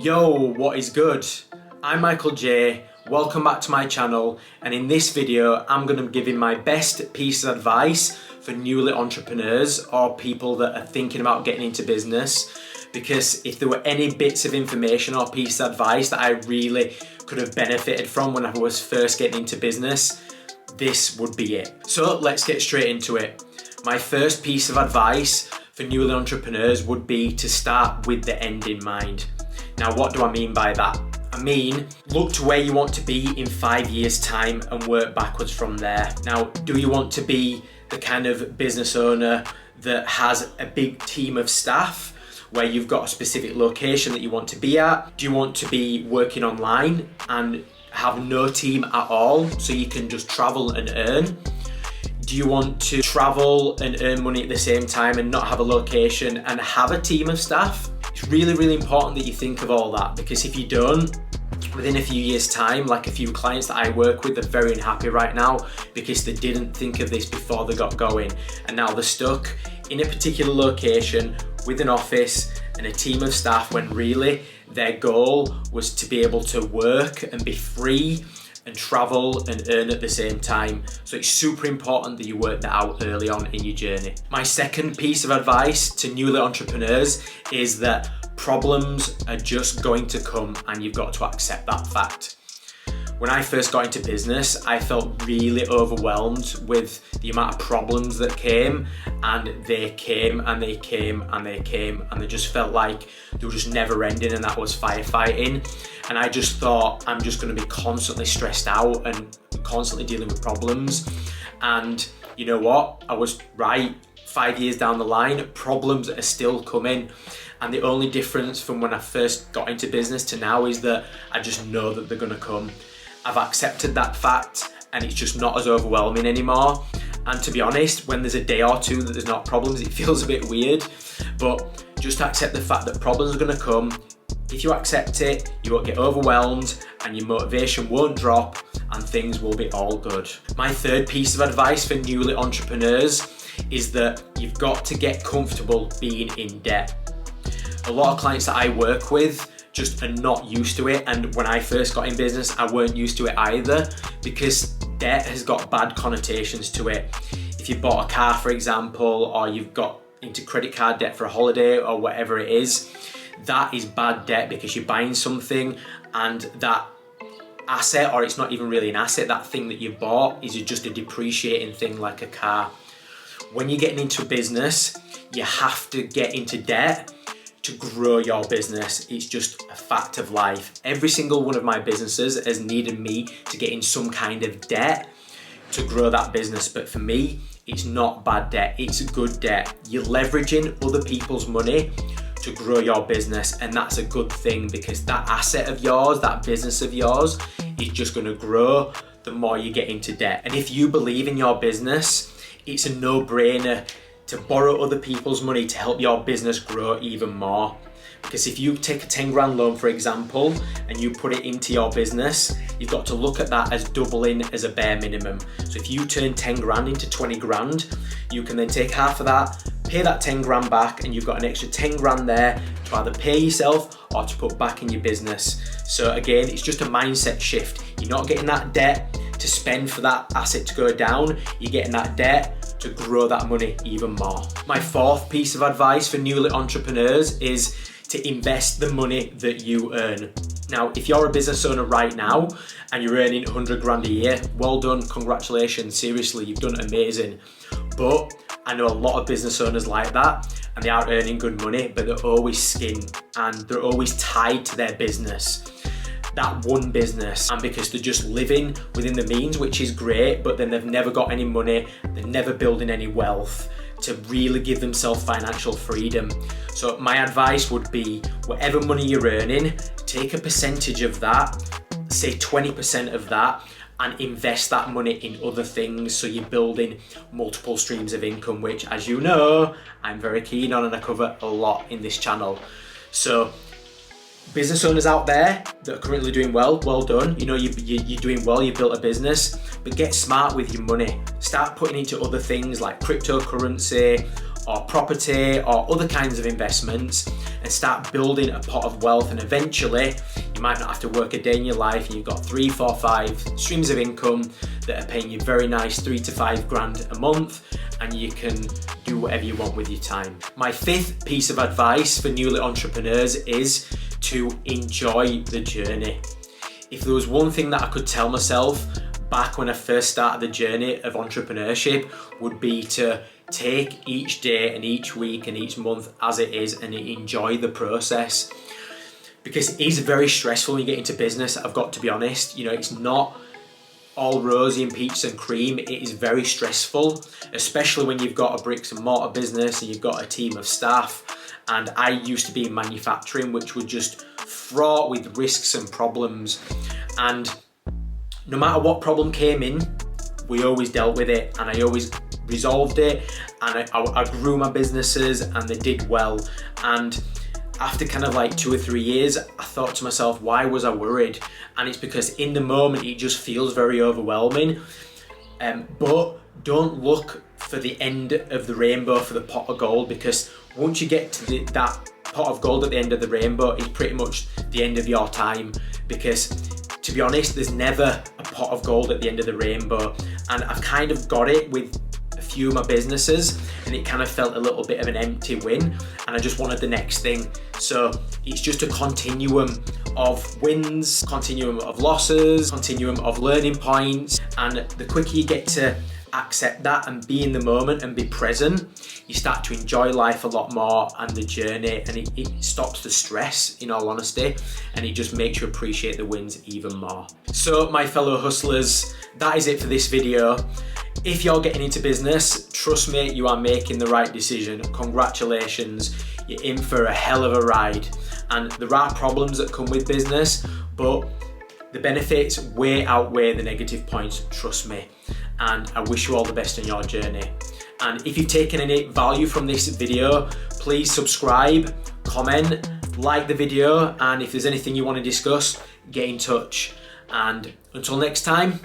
Yo, what is good? I'm Michael J. Welcome back to my channel, and in this video I'm going to be giving my best piece of advice for newly entrepreneurs or people that are thinking about getting into business, because if there were any bits of information or piece of advice that I really could have benefited from when I was first getting into business, this would be it. So let's get straight into it. My first piece of advice for newly entrepreneurs would be to start with the end in mind. Now, what do I mean by that? I mean, look to where you want to be in 5 years' time and work backwards from there. Now, do you want to be the kind of business owner that has a big team of staff where you've got a specific location that you want to be at? Do you want to be working online and have no team at all so you can just travel and earn? Do you want to travel and earn money at the same time and not have a location and have a team of staff? It's really, really important that you think of all that, because if you don't, within a few years' time, like a few clients that I work with, they're very unhappy right now because they didn't think of this before they got going. And now they're stuck in a particular location with an office and a team of staff when really their goal was to be able to work and be free and travel and earn at the same time. So it's super important that you work that out early on in your journey. My second piece of advice to newly entrepreneurs is that problems are just going to come and you've got to accept that fact. When I first got into business, I felt really overwhelmed with the amount of problems that came, and they came and they came and they came, and they just felt like they were just never ending, and that was firefighting. And I just thought, I'm just going to be constantly stressed out and constantly dealing with problems. And you know what? I was right. 5 years down the line, problems are still coming. And the only difference from when I first got into business to now is that I just know that they're going to come. I've accepted that fact, and it's just not as overwhelming anymore. And to be honest, when there's a day or two that there's not problems, it feels a bit weird. But just accept the fact that problems are going to come. If you accept it, you won't get overwhelmed and your motivation won't drop, and things will be all good. My third piece of advice for newly entrepreneurs is that you've got to get comfortable being in debt. A lot of clients that I work with just are not used to it, and when I first got in business I weren't used to it either, because debt has got bad connotations to it. If you bought a car, for example, or you've got into credit card debt for a holiday or whatever it is, that is bad debt because you're buying something, and that asset, or it's not even really an asset, that thing that you bought is just a depreciating thing like a car. When you're getting into business, you have to get into debt to grow your business. It's just a fact of life. Every single one of my businesses has needed me to get in some kind of debt to grow that business. But for me, it's not bad debt, it's good debt. You're leveraging other people's money to grow your business, and that's a good thing, because that asset of yours, that business of yours, is just going to grow the more you get into debt. And if you believe in your business, it's a no-brainer to borrow other people's money to help your business grow even more. Because if you take a 10 grand loan, for example, and you put it into your business, you've got to look at that as doubling as a bare minimum. So if you turn 10 grand into 20 grand, you can then take half of that, pay that 10 grand back, and you've got an extra 10 grand there to either pay yourself or to put back in your business. So again, it's just a mindset shift. You're not getting that debt to spend for that asset to go down, you're getting that debt to grow that money even more. My fourth piece of advice for newly entrepreneurs is to invest the money that you earn. Now, if you're a business owner right now and you're earning 100 grand a year, well done, congratulations, seriously, you've done amazing. But I know a lot of business owners like that, and they are earning good money, but they're always skinned and they're always tied to their business. That one business, and because they're just living within the means, which is great, but then they've never got any money, they're never building any wealth to really give themselves financial freedom. So my advice would be, whatever money you're earning, take a percentage of that, say 20% of that, and invest that money in other things, so you're building multiple streams of income, which, as you know, I'm very keen on and I cover a lot in this channel. So business owners out there that are currently doing well, well done. You know, you're doing well, you built a business, but get smart with your money. Start putting into other things like cryptocurrency or property or other kinds of investments and start building a pot of wealth, and eventually you might not have to work a day in your life and you've got 3, 4, 5 streams of income that are paying you very nice 3 to 5 grand a month, and you can do whatever you want with your time. My 5th piece of advice for newly entrepreneurs is to enjoy the journey. If there was one thing that I could tell myself back when I first started the journey of entrepreneurship, would be to take each day and each week and each month as it is and enjoy the process. Because it is very stressful when you get into business, I've got to be honest. You know, it's not all rosy and peaches and cream. It is very stressful, especially when you've got a bricks and mortar business and you've got a team of staff. And I used to be in manufacturing, which was just fraught with risks and problems. And no matter what problem came in, we always dealt with it, and I always resolved it, and I grew my businesses and they did well. And after kind of like 2 or 3 years, I thought to myself, why was I worried? And it's because in the moment it just feels very overwhelming. But don't look for the end of the rainbow, for the pot of gold, because once you get to that pot of gold at the end of the rainbow, it's pretty much the end of your time. Because to be honest, there's never a pot of gold at the end of the rainbow. And I've kind of got it with a few of my businesses, and it kind of felt a little bit of an empty win, and I just wanted the next thing. So it's just a continuum of wins, continuum of losses, continuum of learning points. And the quicker you get to accept that and be in the moment and be present, you start to enjoy life a lot more and the journey, and it stops the stress, in all honesty, and it just makes you appreciate the wins even more. So my fellow hustlers, that is it for this video. If you're getting into business, trust me, you are making the right decision. Congratulations, you're in for a hell of a ride. And there are problems that come with business, but the benefits way outweigh the negative points, trust me. And I wish you all the best on your journey. And if you've taken any value from this video, please subscribe, comment, like the video, and if there's anything you want to discuss, get in touch. And until next time,